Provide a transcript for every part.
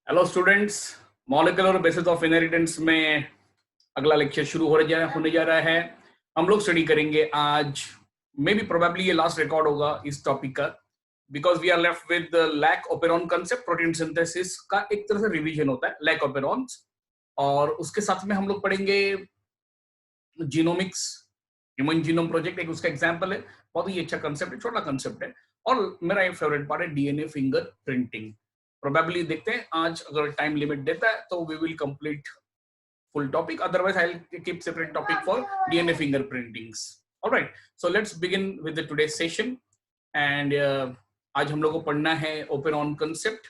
Hello students, molecular basis of inheritance में अगला lecture शुरू होने जा रहा है। हम लोग स्टडी करेंगे आज, मे बी प्रोबेबली ये लास्ट रिकॉर्ड होगा इस टॉपिक का, because we are left with lac operon concept. Protein synthesis का एक तरह से रिवीजन होता है लैक ओपेरॉन्स, और उसके साथ में हम लोग पढ़ेंगे जीनोमिक्स, ह्यूमन जीनोम प्रोजेक्ट एक उसका एग्जाम्पल है। बहुत ही अच्छा कंसेप्ट है, छोटा कंसेप्ट है, और मेरा एक फेवरेट पार्ट है डीएनए फिंगर प्रिंटिंग। प्रोबेबली देखते हैं आज अगर टाइम लिमिट देता है तो we will complete full topic, otherwise I'll keep separate topic for DNA fingerprintings. All right, so let's begin with the today's session, and आज हम लोग को पढ़ना है operon concept.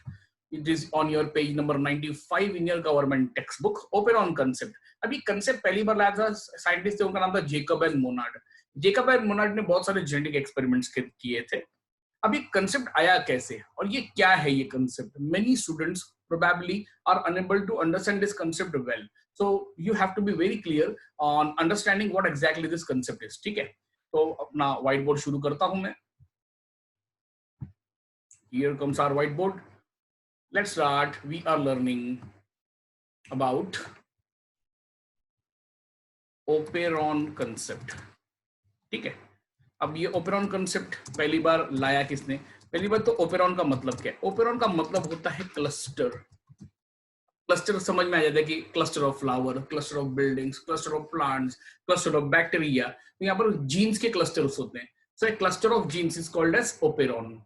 It is on your page number 95 in your government text book. Operon concept, अभी concept पहली बार लाया था साइंटिस्ट थे, उनका नाम था Jacob and Monod. Jacob and Monod ने बहुत सारे जेनेटिक एक्सपेरिमेंट्स किए थे। अभी कंसेप्ट आया कैसे और ये क्या है ये concept? Many students probably are unable to understand this concept well, so you have to be very clear on understanding what exactly this concept is. ठीक है, तो अपना व्हाइट बोर्ड शुरू करता हूं मैं। Here comes our whiteboard. Let's start. We are learning about operon concept. ठीक है, अब ये ओपेरॉन कंसेप्ट पहली बार लाया किसने? पहली बार तो ओपेरॉन का मतलब क्या है? ओपेरॉन का मतलब होता है क्लस्टर। क्लस्टर समझ में आ जाता है कि cluster of flower, cluster of buildings, cluster of plants, cluster of bacteria. तो यहाँ पर जीन्स के क्लस्टर्स होते हैं, so a cluster of genes is called as operon.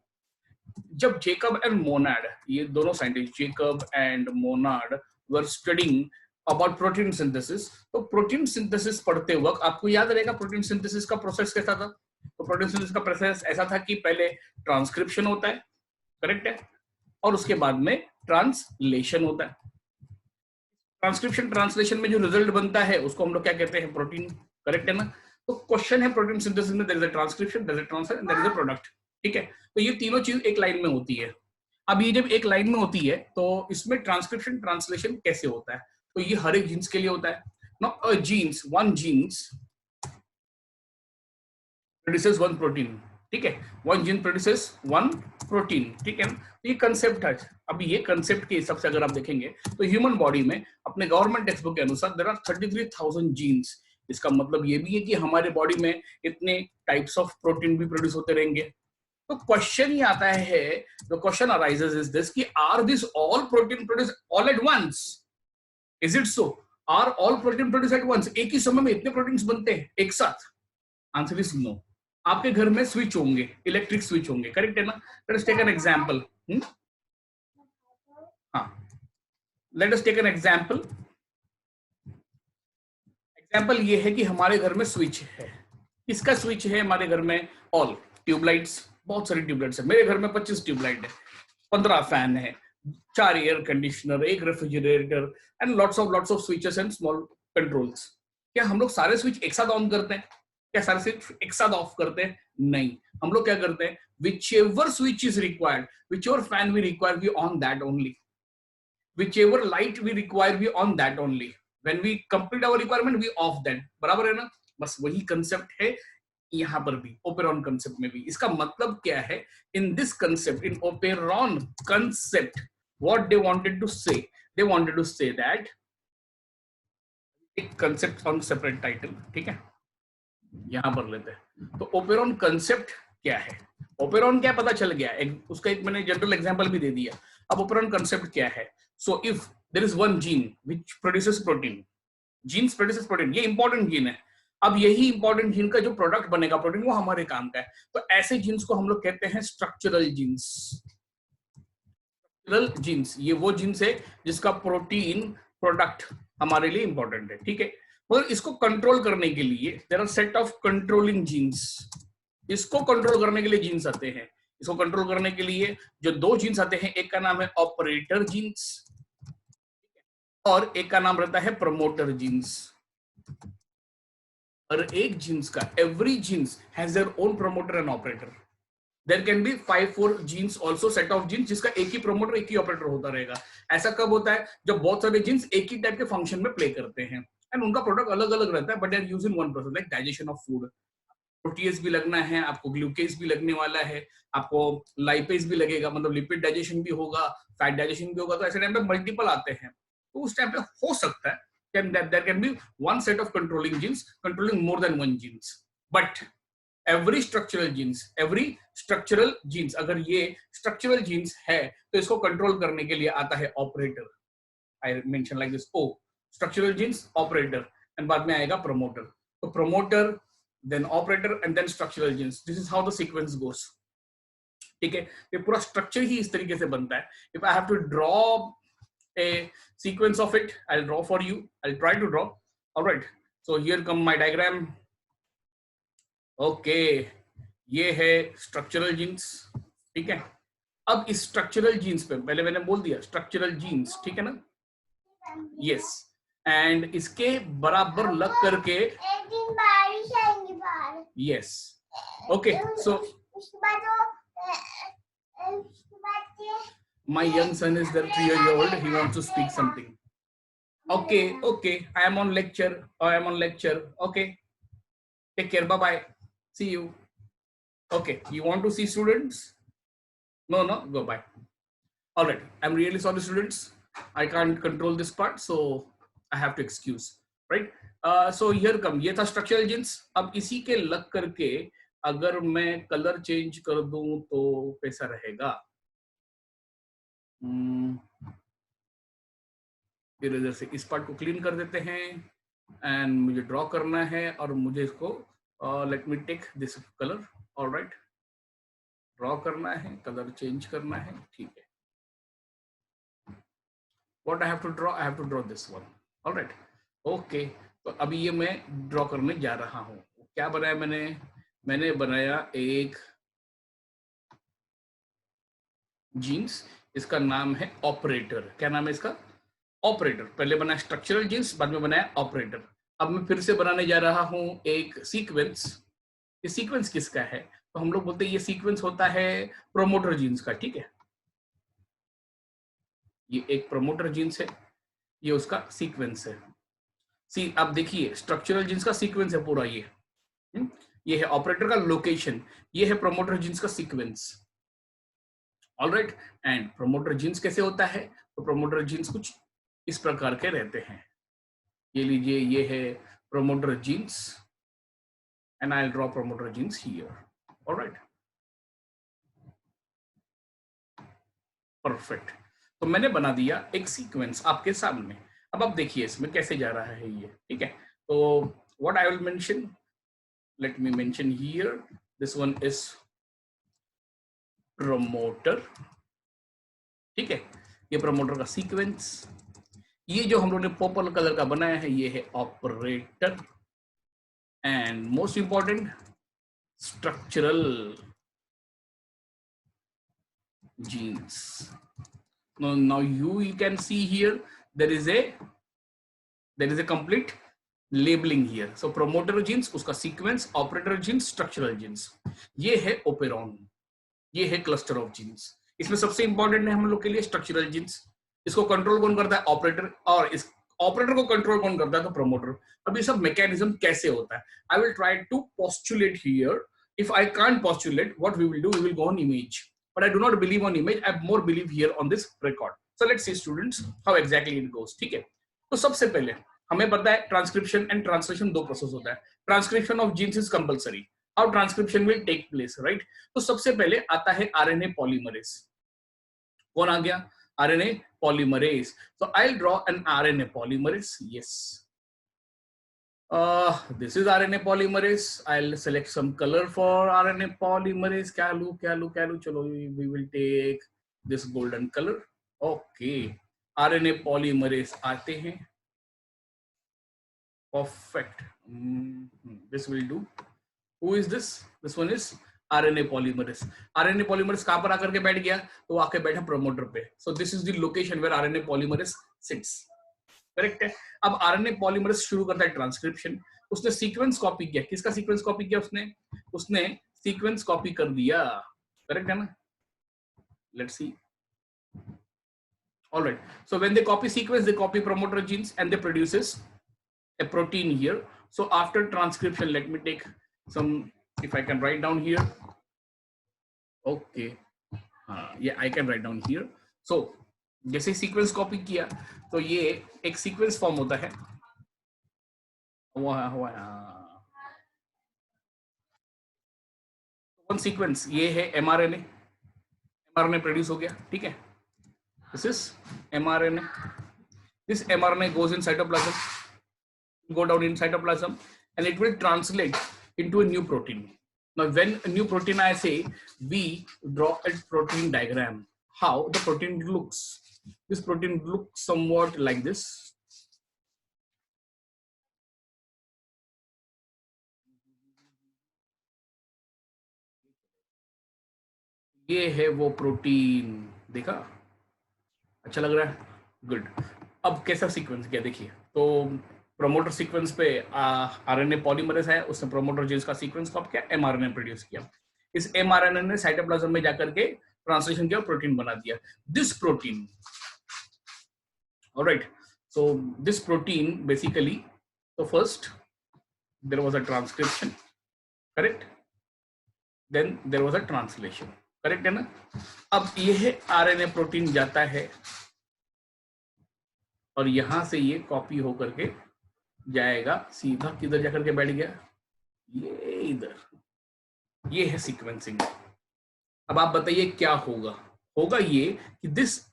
जब जेकब एंड मोनार्ड, ये दोनों scientist Jacob and Monod were studying about protein synthesis, तो प्रोटीन सिंथेसिस पढ़ते वक्त आपको याद रहेगा प्रोटीन सिंथेसिस का प्रोसेस कैसा था। तो प्रोटीन सिंथेसिस का प्रोसेस ऐसा था कि पहले ट्रांसक्रिप्शन होता है, करेक्ट है, और उसके बाद में ट्रांसलेशन होता है। ट्रांसक्रिप्शन ट्रांसलेशन में जो रिजल्ट बनता है उसको हम लोग क्या कहते हैं? प्रोटीन, करेक्ट है ना। तो क्वेश्चन है प्रोटीन सिंथेसिस में, there is a transcription, there is a translation, there is a product. ठीक है, तो ये तीनों चीज एक लाइन में होती है। अब ये जब एक लाइन में होती है तो इसमें ट्रांसक्रिप्शन ट्रांसलेशन कैसे होता है? तो ये हर एक जीन्स के लिए होता है। Now genes, one genes produces one protein. ठीक है, one gene produces one protein. ठीक है, ये कंसेप्ट है। अभी ये कंसेप्ट के हिसाब से अगर आप देखेंगे तो ह्यूमन बॉडी में अपने गवर्नमेंट टेक्स्ट बुक के अनुसार देयर आर 33,000 जीन्स। इसका मतलब ये भी है कि हमारे बॉडी में इतने टाइप्स ऑफ प्रोटीन भी प्रोड्यूस होते रहेंगे। तो क्वेश्चन ये आता है, the question arises is this कि are this all protein produce all at once? Is it so? Are all protein produce at once? एक ही समय में इतने प्रोटीन्स बनते हैं एक साथ? Answer is no. आपके घर में स्विच होंगे, इलेक्ट्रिक स्विच होंगे, करेक्ट है ना। Let us take an example. हाँ, let us take an example. Example ये है कि हमारे घर में स्विच है। किसका स्विच है हमारे घर में? ऑल ट्यूबलाइट्स, बहुत सारी ट्यूबलाइट्स है। मेरे घर में 25 ट्यूबलाइट है, 15 फैन है, 4 एयर कंडीशनर, एक refrigerator, and lots of switches and small controls. क्या हम लोग सारे स्विच एक साथ ऑन करते हैं? क्या सारे स्विच एक साथ ऑफ करते हैं? नहीं, हम लोग क्या करते हैं? whichever switch is required, whichever fan we require, we on that only, whichever light we require, we on that only, when we complete our requirement we off that। बराबर है ना। बस वही कंसेप्ट है यहाँ पर भी, ओपेरॉन कंसेप्ट में भी। इसका मतलब क्या है? In this concept, in operon concept, what they wanted to say, they wanted to say that एक कंसेप्ट ऑन सेपरेट टाइटल। ठीक है, यहां पर लेते हैं। तो ओपेरॉन कंसेप्ट क्या है? ओपेरॉन क्या पता चल गया, उसका एक मैंने जनरल एग्जांपल भी दे दिया। अब ओपेरॉन कंसेप्ट क्या है? So if there is one gene which produces protein, genes produces protein, ये इंपॉर्टेंट जीन है। अब यही इंपॉर्टेंट जीन का जो प्रोडक्ट बनेगा प्रोटीन, वो हमारे काम का है। तो ऐसे जीन्स को हम लोग कहते हैं स्ट्रक्चरल जीन्स। स्ट्रक्चरल जीन्स, ये वो जीन्स है जिसका प्रोटीन प्रोडक्ट हमारे लिए इंपॉर्टेंट है। ठीक है, मगर इसको कंट्रोल करने के लिए there are set of controlling genes. इसको कंट्रोल करने के लिए जीन्स आते हैं। इसको कंट्रोल करने के लिए जो दो जीन्स आते हैं, एक का नाम है ऑपरेटर जीन्स और एक का नाम रहता है प्रमोटर जीन्स। और एक जीन्स का, every genes has their own promoter and operator. There can be 5-4 genes also, set of genes जिसका एक ही प्रमोटर एक ही ऑपरेटर होता रहेगा। ऐसा कब होता है? जब बहुत सारे जीन्स एक ही टाइप के फंक्शन में प्ले करते हैं एंड उनका प्रोडक्ट अलग अलग रहता है, but they are used in one process, like digestion of food. Protease भी लगना है, आपको ग्लूकेज भी लगने वाला है, आपको लाइपेज भी लगेगा, मतलब लिपिड डाइजेशन भी होगा, फैट डाइजेशन भी होगा। तो ऐसे टाइम पे मल्टीपल आते हैं, तो उस टाइम पे हो सकता है there can be one set of controlling genes controlling more than one genes, but every structural genes अगर ये structural genes है तो इसको कंट्रोल करने के लिए आता है operator. I mention like this, O structural genes operator, and बाद में आएगा promoter। तो promoter, then operator, and then structural genes. This is how the sequence goes। ठीक है, ये पूरा स्ट्रक्चर ही इस तरीके से बनता है। If I have to draw a sequence of it, I'll draw for you, I'll try to draw। All right, so here come my diagram। Okay, ये है स्ट्रक्चरल जीन्स, ठीक है। अब इस स्ट्रक्चरल जीन्स पे पहले मैंने बोल दिया स्ट्रक्चरल जीन्स, ठीक है ना, यस, एंड इसके बराबर लग करके yes, okay. So my young son is there, 3 years old, he wants to speak something। Okay, I am on lecture, okay, take care, bye bye, see you। Okay, you want to see students? No, go bye। All right, I'm really sorry students, I can't control this part, so I have to excuse, right? So here come, ये था structural genes। अब इसी के लग करके अगर मैं colour change कर दूं तो कैसा रहेगा? फिर इधर से इस पार्ट को क्लीन कर देते हैं, एंड मुझे ड्रॉ करना है और मुझे इसको let me take this colour. Alright, draw करना है, कलर चेंज करना है, ठीक है। What I have to draw? I have to draw this one. Alright, okay. तो अभी ये मैं ड्रॉ करने जा रहा हूँ। क्या बनाया मैंने बनाया एक जीन्स, इसका नाम है ऑपरेटर। क्या नाम है इसका? ऑपरेटर। पहले बनाया स्ट्रक्चरल जीन्स, बाद में बनाया ऑपरेटर। अब मैं फिर से बनाने जा रहा हूं एक सीक्वेंस। ये सीक्वेंस किसका है? तो हम लोग बोलते हैं ये सीक्वेंस होता है प्रोमोटर जीन्स का, ठीक है। ये एक प्रोमोटर जीन्स है, ये उसका सीक्वेंस है। सी, आप देखिए स्ट्रक्चरल जीन्स का सीक्वेंस है पूरा ये है ऑपरेटर का लोकेशन, ये है प्रोमोटर जीन्स का sequence. Alright, and promoter genes कैसे होता है? तो प्रोमोटर जीन्स कुछ इस प्रकार के रहते हैं। ये लीजिए, ये है promoter genes, and I will draw promoter genes here. Alright, perfect. तो मैंने बना दिया एक सीक्वेंस आपके सामने। अब आप देखिए इसमें कैसे जा रहा है ये, ठीक है। तो what I will mention, let me mention here, this one is promoter, ठीक है। ये प्रोमोटर का सीक्वेंस। ये जो हम लोग ने पर्पल कलर का बनाया है ये है operator, and most important structural genes। now you can see here there is a complete labeling here। so promoter genes उसका sequence, operator genes, structural genes। ये है operon, ये है cluster of genes। इसमें सबसे इंपॉर्टेंट है हम लोग के लिए स्ट्रक्चरल जीन्स। इसको कंट्रोल कौन करता है? ऑपरेटर। और इस ऑपरेटर को कंट्रोल कौन करता है? तो प्रोमोटर। अब ये सब मैकेनिज्म कैसे होता है? I will try to postulate here. If I can't postulate, what we will do, we will go on image, but I do not believe on image, I more believe here on this record. So let's see students how exactly it goes, ठीक है। तो सबसे पहले हमें पता है transcription and translation दो process होता है। Transcription of genes is compulsory. How transcription will take place, right? तो सबसे पहले आता है आरएनए पॉलीमरेज। कौन आ गया? RNA polymerase। So I'll draw an RNA polymerase। Yes, this is RNA polymerase। I'll select some color for RNA polymerase। क्या लूं? चलो, we will take this golden color। Okay, RNA polymerase आते हैं। Perfect, this will do। Who is this? This one is RNA polymerase। RNA polymerase कहां पर आकर के बैठ गया? तो आके बैठा प्रोमोटर पे। So this is the location where RNA polymerase sits। Correct है। अब RNA polymerase शुरू करता है ट्रांसक्रिप्शन। उसने सीक्वेंस कॉपी किया। किसका सीक्वेंस कॉपी किया? उसने सीक्वेंस कॉपी कर दिया। करेक्ट है ना? Let's see. Alright, so when they copy sequence, they copy promoter genes and they produces a protein here। So after transcription, let me take some if I can write down here. Okay, yeah, I can write down here. So जैसे sequence copy किया तो ये एक sequence form होता है, one sequence ये है mRNA, mRNA produce हो गया, ठीक है, this is mRNA, this mRNA goes in cytoplasm, go down in cytoplasm and it will translate into a new protein. Now when a new protein I say, we draw a protein diagram, how the protein looks. This protein looks somewhat like this. ये है वो protein, देखा, अच्छा लग रहा है, good. अब कैसा सीक्वेंस किया देखिए, तो प्रोमोटर सीक्वेंस पे आरएनए पॉलीमरेज है, उसने प्रोमोटर जीन्स का सीक्वेंस कॉपी किया, एमआरएनए प्रोड्यूस किया, इस एमआरएनए ने साइटोप्लाज्म में जाकर के ट्रांसलेशन किया, प्रोटीन बना दिया, this protein, alright. So this protein basically, तो first there was a transcription, correct, then there was a translation, correct है ना। अब ये आरएनए प्रोटीन जाता है और यहां से ये कॉपी होकर के जाएगा सीधा, किधर जाकर के बैठ गया, ये इधर, ये है सीक्वेंसिंग। अब आप बताइए क्या होगा, होगा ये कि this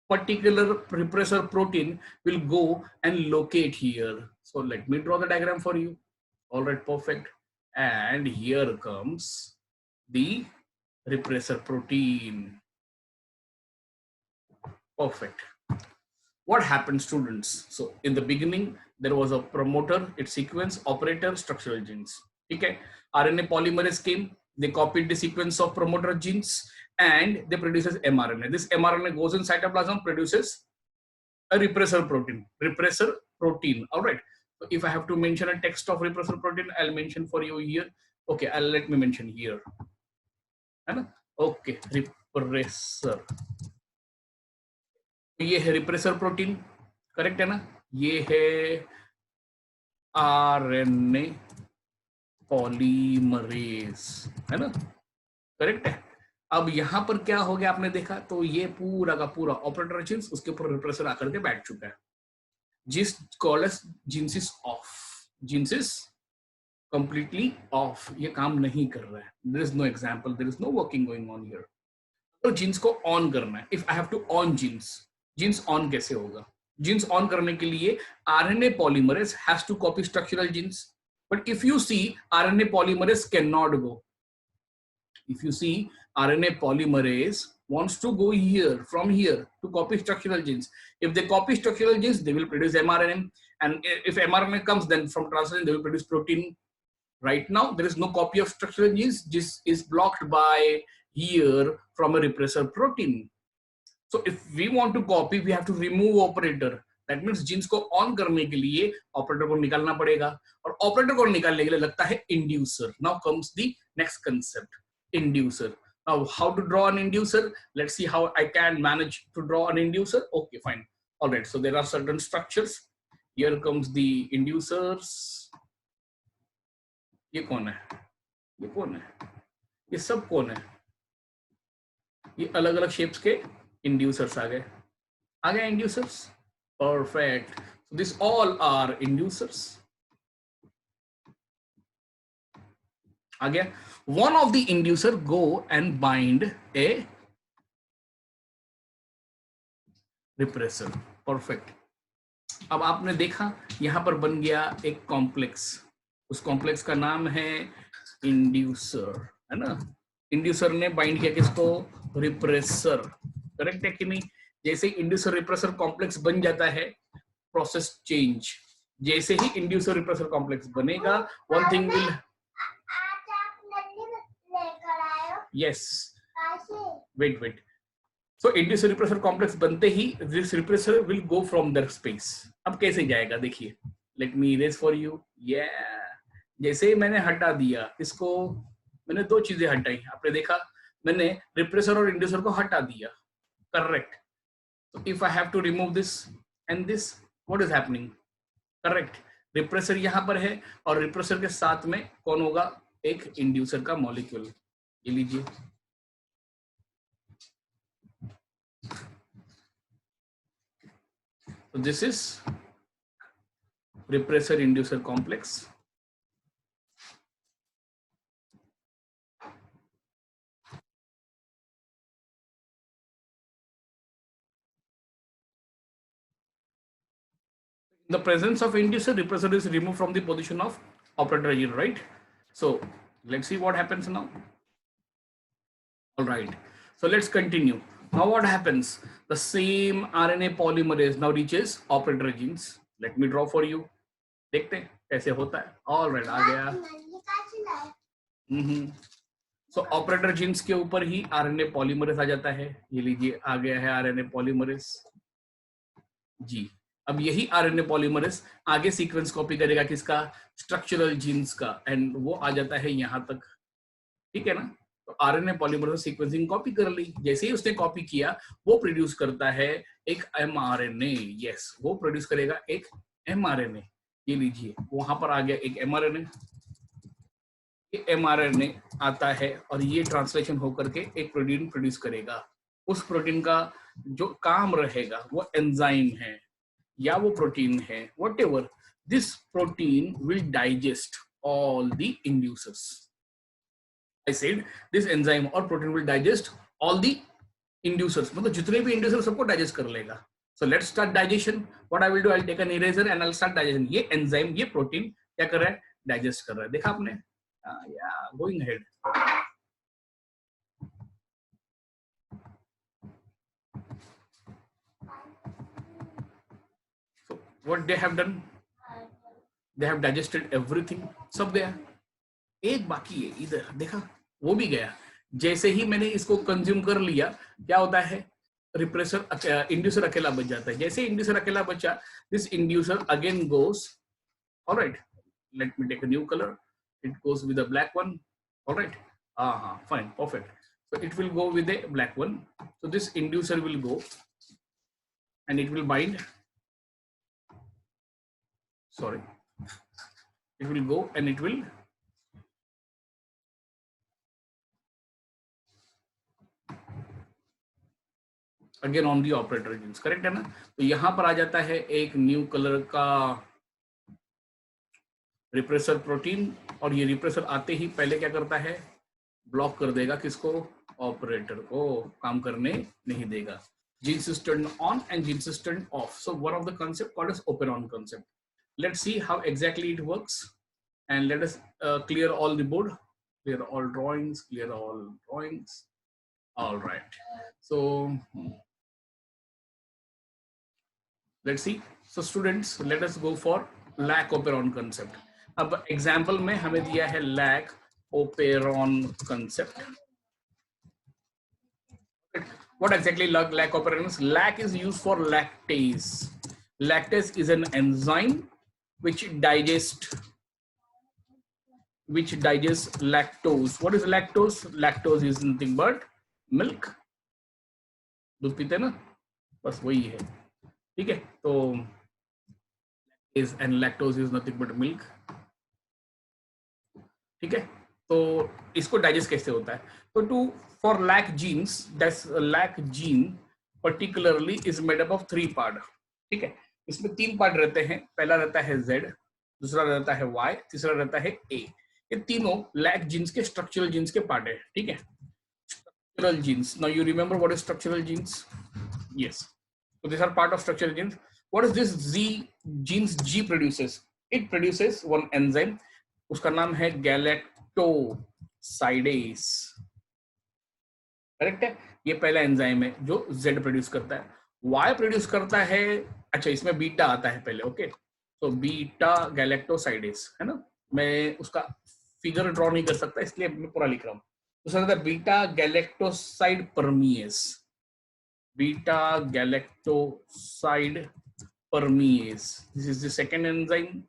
particular repressor protein will go and locate here. So let me draw the diagram for you. All right, perfect. And here comes the repressor protein. Perfect. What happened, students? So in the beginning there was a promoter, its sequence, operator, structural genes. Okay, RNA polymerase came, they copied the sequence of promoter genes and they produces mRNA. This mRNA goes in cytoplasm, produces a repressor protein. Repressor protein. All right. So if I have to mention a text of repressor protein, I'll mention for you here. Okay, let me mention here. Okay, repressor. ये है repressor protein, correct है ना, ये है RNA polymerase, है ना, correct है। अब यहां पर क्या हो गया आपने देखा, तो ये पूरा का पूरा ऑपरेटर जीन्स, उसके ऊपर रिप्रेसर आकर के बैठ चुका है, जिस calls genes is off, genes is completely off, ये काम नहीं कर रहा है, there is no example, there is no working going on here. तो जीन्स को ऑन करना है, if I have to on genes, genes on कैसे होगा, जीन्स ऑन करने के लिए RNA polymerase has to copy structural genes, but if you see RNA polymerase can not go, if you see RNA polymerase wants to go here, from here to copy structural genes. If they copy structural genes, they will produce mRNA, and if mRNA comes, then from translation they will produce protein. Right now there is no copy of structural genes, this is blocked by here from a repressor protein. So if we want to copy, we have to remove operator. That means genes को on करने के लिए operator को निकालना पड़ेगा, और operator को निकालने के लिए लगता है inducer. Now comes the next concept, inducer. Now how to draw an inducer? Let's see how I can manage to draw an inducer. Okay, fine. All right, so there are certain structures. Here comes the inducers. ये कौन है, ये कौन है, ये सब कौन है, ये अलग अलग शेप्स के इंड्यूसर्स आ गए inducers, perfect. So this all are inducers. आ गया. One of the inducer go and bind a repressor. Perfect. अब आपने देखा यहां पर बन गया एक कॉम्प्लेक्स, उस कॉम्प्लेक्स का नाम है इंड्यूसर, है ना. इंड्यूसर ने बाइंड किया किसको, रिप्रेसर, करेक्ट है कि नहीं. जैसे इंड्यूसर रिप्रेसर कॉम्प्लेक्स बन जाता है, प्रोसेस चेंज. जैसे ही इंड्यूसर रिप्रेसर कॉम्प्लेक्स बनेगा, one thing will, yes, wait, so inducer repressor complex बनते ही this repressor will go from their space. अब कैसे जाएगा देखिए, let me erase for you. yeah, जैसे मैंने हटा दिया इसको, मैंने दो चीजें हटाई, आपने देखा, मैंने रिप्रेसर और इंड्यूसर को हटा दिया, correct. so if I have to remove this and this, what is happening, correct. Repressor यहां पर है और रिप्रेसर के साथ में कौन होगा, एक इंड्यूसर का मॉलिक्यूल, ये लीजिए। तो this is repressor inducer complex. In the presence of inducer, repressor is removed from the position of operator gene, right? So let's see what happens now. All right, so let's continue. Now what happens? The same RNA polymerase now reaches operator genes. Let me draw for you. देखते हैं कैसे होता है. All right, आ गया. So operator genes के ऊपर ही RNA polymerase आ जाता है. ये लीजिए, आ गया है आरएनए पॉलीमरेज जी. अब यही आरएनए पॉलीमरेज आगे सीक्वेंस कॉपी करेगा किसका? स्ट्रक्चरल जीन्स का, एंड वो आ जाता है यहां तक. ठीक है ना? तो आरएनए पॉलीमरेज सीक्वेंसिंग कॉपी कर ली. जैसे ही उसने कॉपी किया, वो प्रोड्यूस करता है एक एमआरएनए. यस, वो प्रोड्यूस करेगा एक एमआरएनए. ये लीजिए, वहां पर आ गया एक एमआरएनए. एमआरएनए आता है और ये ट्रांसलेशन होकर के एक प्रोटीन प्रोड्यूस करेगा. उस प्रोटीन का जो काम रहेगा वो एंजाइम है या वो प्रोटीन है, whatever. This protein will digest all the inducers. I said this enzyme or protein will digest all the inducers. मतलब जितने भी inducers सबको digest कर लेगा. So let's start digestion. What I will do, I'll take an eraser and I'll start digestion. ये enzyme, ये protein क्या कर रहा है? Digest कर रहा है. देखा आपने? Yeah, going ahead. So what they have done? They have digested everything. सब गया. एक बाकी है इधर, देखा? वो भी गया. जैसे ही मैंने इसको कंज्यूम कर लिया, क्या होता है? रिप्रेसर इंड्यूसर अकेला बच जाता है. जैसे इंड्यूसर अकेला बचा, this inducer again goes. All right, let me take a new color. It goes with a black one. All right. Fine, perfect. So it will go with a black one. So this inducer will go and it will bind. Sorry, it will go and it will again on the operator genes. Correct है ना? तो यहां पर आ जाता है एक new colour का रिप्रेसर प्रोटीन, और ये रिप्रेसर आते ही पहले क्या करता है? ब्लॉक कर देगा किसको? ऑपरेटर को. काम करने नहीं देगा. genes is turned on and genes is turned off. So one of the concept called as operon concept. Let's see how exactly it works, and let us clear all the board, clear all drawings, clear all drawings. All right. So let's see. So students, let us go for lac operon concept. अब example में हमें दिया है lac operon concept. What exactly lac operon is? Lac is used for lactase. Lactase is an enzyme which digests lactose. What is lactose? Lactose is nothing but milk. दूध पीते हैं ना, बस वही है. ठीक है? तो and lactose is nothing but milk. ठीक है? तो इसको डाइजेस्ट कैसे होता है? तो for lac genes, that's lac gene particularly is made up of 3 parts. ठीक है? इसमें 3 पार्ट रहते हैं. पहला रहता है Z, दूसरा रहता है Y, तीसरा रहता है A. ये तीनों lac genes के स्ट्रक्चरल जीन्स के पार्ट है. ठीक है? Structural genes. Now you remember what is structural genes? Yes. So these are part of structural genes. What is this genes G produces? It produces one enzyme. उसका नाम है galactosidase. Correct है? ये पहला एंजाइम है जो Z प्रोड्यूस करता है. Y प्रोड्यूस करता है, अच्छा इसमें बीटा आता है पहले. ओके, तो बीटा गैलेक्टोसाइडेस है ना. मैं उसका फिगर ड्रॉ नहीं कर सकता, इसलिए मैं पूरा लिख रहा हूँ. दूसरा रहता है beta galactoside permease. Beta galactoside permease. This is the second enzyme.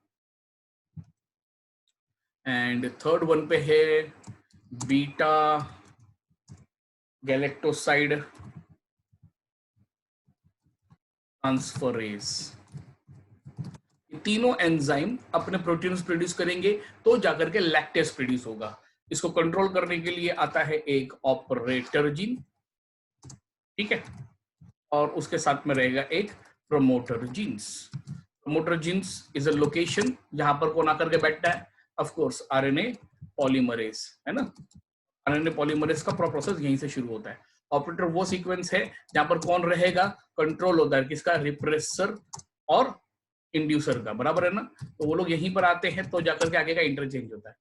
And third one पे है बीटा गैलेक्टोसाइड ट्रांसफरेज. तीनों एंजाइम अपने प्रोटीन्स प्रोड्यूस करेंगे तो जाकर के लैक्टेस प्रोड्यूस होगा. इसको कंट्रोल करने के लिए आता है एक ऑपरेटर जीन, ठीक है, और उसके साथ में रहेगा एक promoter genes. Promoter genes is a location जहां पर कौन आकर के बैठता है, ऑफ कोर्स आरएनए पॉलीमरेज, है ना। आरएनए पॉलीमरेज का पूरा प्रोसेस यहीं से शुरू होता है। ऑपरेटर वो सीक्वेंस है जहां पर कौन रहेगा, कंट्रोल होता है किसका, रिप्रेसर और इंड्यूसर का, बराबर है ना। तो वो लोग यहीं पर आते हैं तो जाकर के आगे का इंटरचेंज होता है।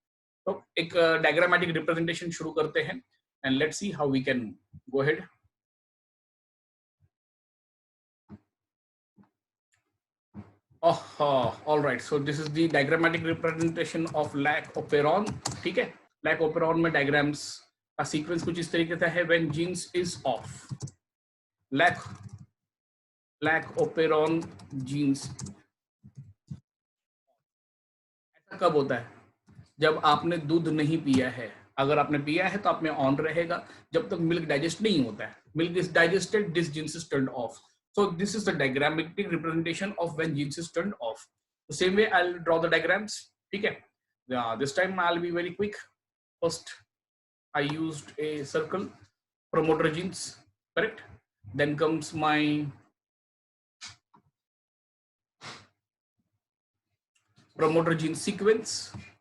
तो एक डायग्रामेटिक रिप्रेजेंटेशन शुरू करते हैं and let's see how we can go ahead. All right, so this is the diagrammatic representation of lac operon, ठीक है। लैक ओपेरॉन में डायग्राम्स का सीक्वेंस कुछ इस तरीके से है, when genes is off, lac operon genes. ऐसा कब होता है, जब आपने दूध नहीं पिया है। अगर आपने पिया है तो आप में ऑन रहेगा, जब तक मिल्क डाइजेस्ट नहीं होता है। Milk is digested, this genes is turned off. So this is the diagrammatic representation of when genes is turned off. The same way I'll draw the diagrams. ठीक है, this time I'll be very quick. First, I used a circle, promoter genes, correct? Then comes my promoter gene sequence.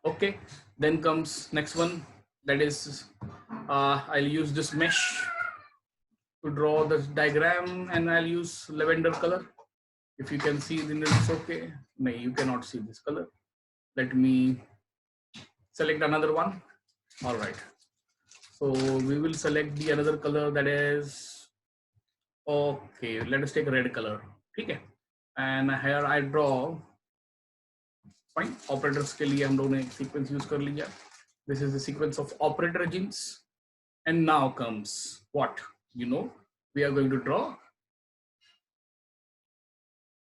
Okay. Then comes next one. That is, I'll use this mesh to draw the diagram, and I'll use lavender color. If you can see, then it's okay. No, you cannot see this color. Let me select another one. All right. So we will select the another color, that is, okay, let us take red color. Okay. And here I draw, fine, operators के लिए हम लोगों ने sequence use कर लिया. This is the sequence of operator genes. And now comes what? You know, we are going to draw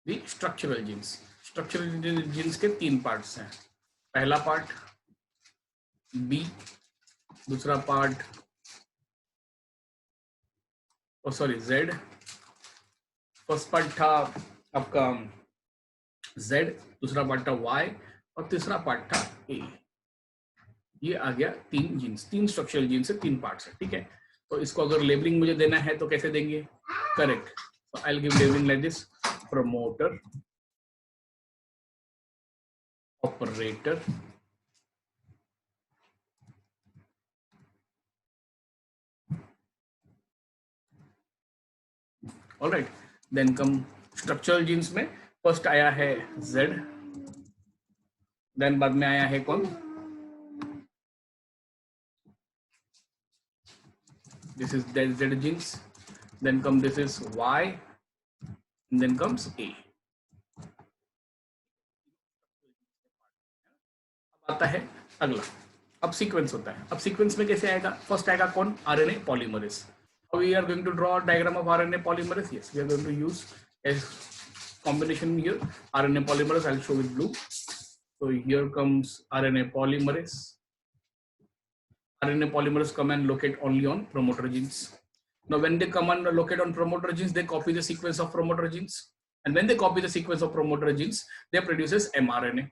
the structural genes. Structural genes के 3 parts हैं. पहला part B, दूसरा part Z, फर्स्ट पार्ट था आपका Z, दूसरा part था Y और तीसरा पार्ट था A। ये आ गया 3 जीन्स, 3 स्ट्रक्चरल जीन्स है, 3 पार्ट्स है, ठीक है। तो इसको अगर लेबलिंग मुझे देना है तो कैसे देंगे, correct, so I'll give labeling like this: promoter, operator, all right. Then come structural genes में फर्स्ट आया है Z, देन बाद में आया है कौन, this is Z genes, then come this is Y, and then comes A। अब आता है अगला, अब सीक्वेंस होता है। अब सीक्वेंस में कैसे आएगा, फर्स्ट आएगा कौन, RNA polymerase. We are going to draw a diagram of RNA polymerase. Yes, we are going to use a combination here. RNA polymerase, I'll show with blue. So here comes RNA polymerase. RNA polymerase come and locate only on promoter genes. Now, when they come and locate on promoter genes, they copy the sequence of promoter genes. And when they copy the sequence of promoter genes, they produces mRNA.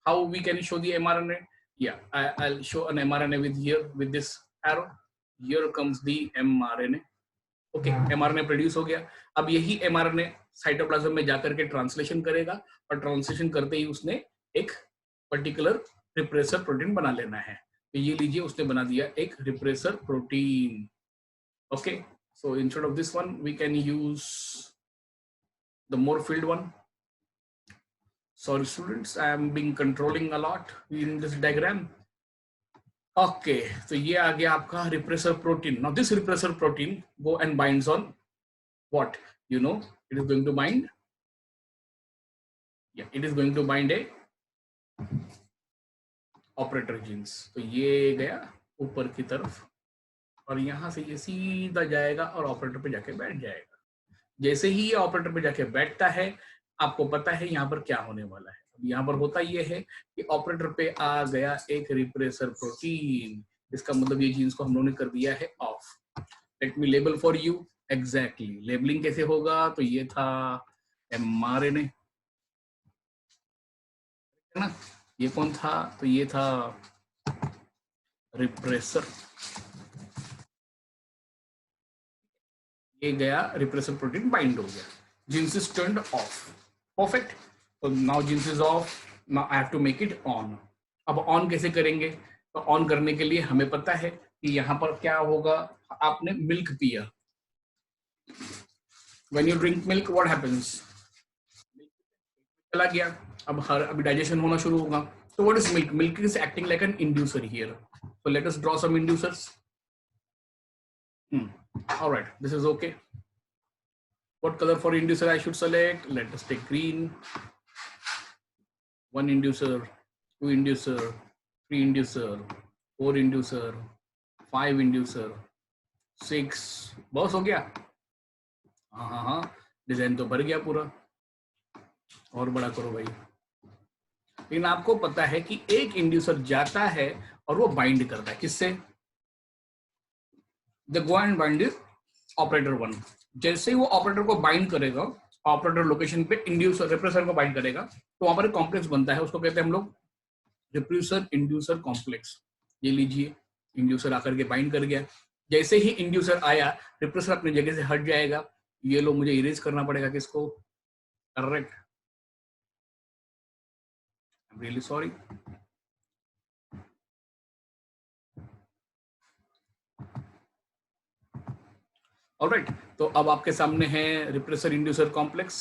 How we can show the mRNA? Yeah, I'll show an mRNA with here, with this arrow. Here comes the mRNA. Okay, mRNA produce हो गया। अब यही mRNA cytoplasm में जाकर के translation करेगा और translation करते ही उसने एक पर्टिकुलर रिप्रेसर प्रोटीन बना लेना है। तो ये लीजिए, उसने बना दिया एक repressor protein. Okay, so instead of this one we can use the more field one. Sorry students, I am being controlling a lot in this diagram. Okay, तो ये आ गया आपका repressor protein. Now this repressor protein go and binds on what, you know, it is going to bind, या it is going to bind a operator genes. तो ये गया ऊपर की तरफ और यहां से ये सीधा जाएगा और ऑपरेटर पे जाके बैठ जाएगा। जैसे ही ये ऑपरेटर पे जाके बैठता है, आपको पता है यहाँ पर क्या होने वाला है। यहाँ पर होता ये है कि ऑपरेटर पे आ गया एक रिप्रेसर प्रोटीन। इसका मतलब ये जीन्स को हम लोगों ने कर दिया है of. Let me label for you exactly. Labelling कैसे होगा, तो ये था mRNA, है ना। ये कौन था, तो ये था रिप्रेसर, ये गया रिप्रेसर प्रोटीन बाइंड हो गया, genes is turned off, perfect. तो now genes is off, now I have to make it on. अब ऑन कैसे करेंगे? तो ऑन करने के लिए हमें पता है कि यहाँ पर क्या होगा, आपने मिल्क पिया, when you drink milk what happens, चला गया, अब अभी डाइजेशन होना शुरू होगा। तो what is milk? Milk is acting like an inducer here, so let us draw some inducers. All right, this is okay. What color for inducer I should select? Let us take green. One inducer, two inducer, three inducer, four inducer, five inducer, six. बस हो गया? हाँ, design तो भर गया पूरा, और बड़ा करो भाई। लेकिन आपको पता है कि एक इंड्यूसर जाता है और वो बाइंड करता है, किससे? The go and bind is operator 1। जैसे ही वो ऑपरेटर को बाइंड करेगा, ऑपरेटर लोकेशन पे इंड्यूसर रिप्रेसर को बाइंड करेगा, तो वहां पर एक कॉम्प्लेक्स बनता है, उसको कहते हैं हम लोग रिप्रेसर इंड्यूसर कॉम्प्लेक्स। ये लीजिए, इंड्यूसर आकर के बाइंड कर गया। जैसे ही इंड्यूसर आया, रिप्रेसर अपनी जगह से हट जाएगा। ये लो, मुझे इरेज करना पड़ेगा किसको? Correct, I am really sorry. Alright, तो अब आपके सामने है रिप्रेसर इंड्यूसर कॉम्प्लेक्स।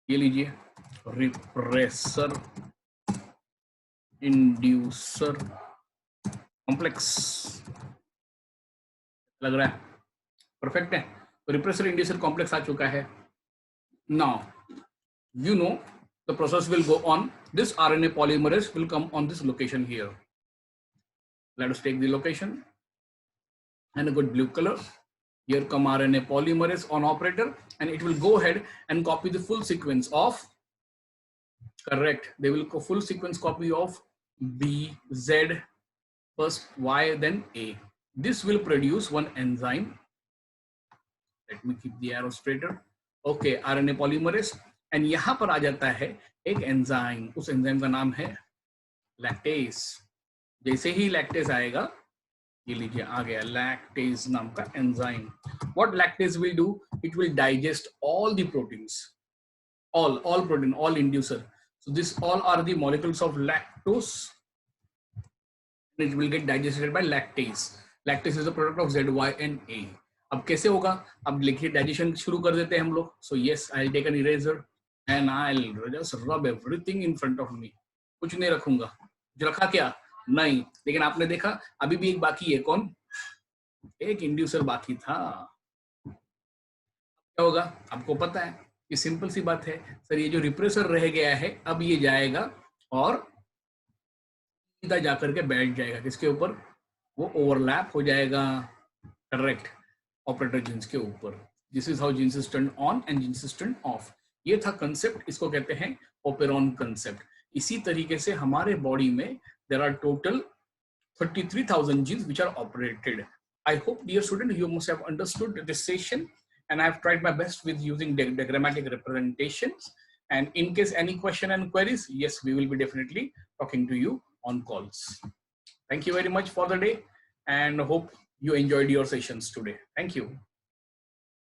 ये लीजिए, रिप्रेसर इंड्यूसर कॉम्प्लेक्स, लग रहा है परफेक्ट है। तो रिप्रेसर इंड्यूसर कॉम्प्लेक्स आ चुका है। Now you know the process will go on. This RNA polymerase will come on this location here. Let us take the location and a good blue color. Here come RNA polymerase on operator, and it will go ahead and copy the full sequence of, correct, they will go full sequence copy of B, Z, first Y, then A. This will produce one enzyme. Let me keep the arrow straighter. Okay, RNA polymerase, and यहां पर आ जाता है एक enzyme, उस enzyme का नाम है लैक्टेज। जैसे ही लैक्टेज आएगा, ये लीजिए आ गया लैक्टेज नाम का enzyme. What lactase will do? It will digest all the proteins, all protein, all inducer. So this all are the molecules of lactose, and it will get digested by lactase. Lactase is a product of Z, Y and A. अब कैसे होगा? अब लिखिए, digestion शुरू कर देते हैं हम लोग। So yes, I will take an eraser and I'll just rub everything in front of me. कुछ नहीं रखूंगा। जो रखा क्या? नहीं। लेकिन आपने देखा अभी भी एक बाकी है, कौन? एक इंड्यूसर बाकी था। क्या होगा? आपको पता है, ये सिंपल सी बात है सर। ये जो रिप्रेसर रह गया है, अब ये जाएगा और सीधा जाकर के बैठ जाएगा किसके ऊपर? वो ओवरलैप हो जाएगा, करेक्ट, ऑपरेटर जीन्स के ऊपर। This is how genes is turn on and genes is turn off. ये था कंसेप्ट, इसको कहते हैं ओपेरॉन कंसेप्ट। इसी तरीके से हमारे बॉडी में there are total 33,000 genes which are operated. I hope, dear student, you must have understood this session, and I have tried my best with using diagrammatic representations. And in case any question and queries, yes, we will be definitely talking to you on calls. Thank you very much for the day, and hope you enjoyed your sessions today. Thank you.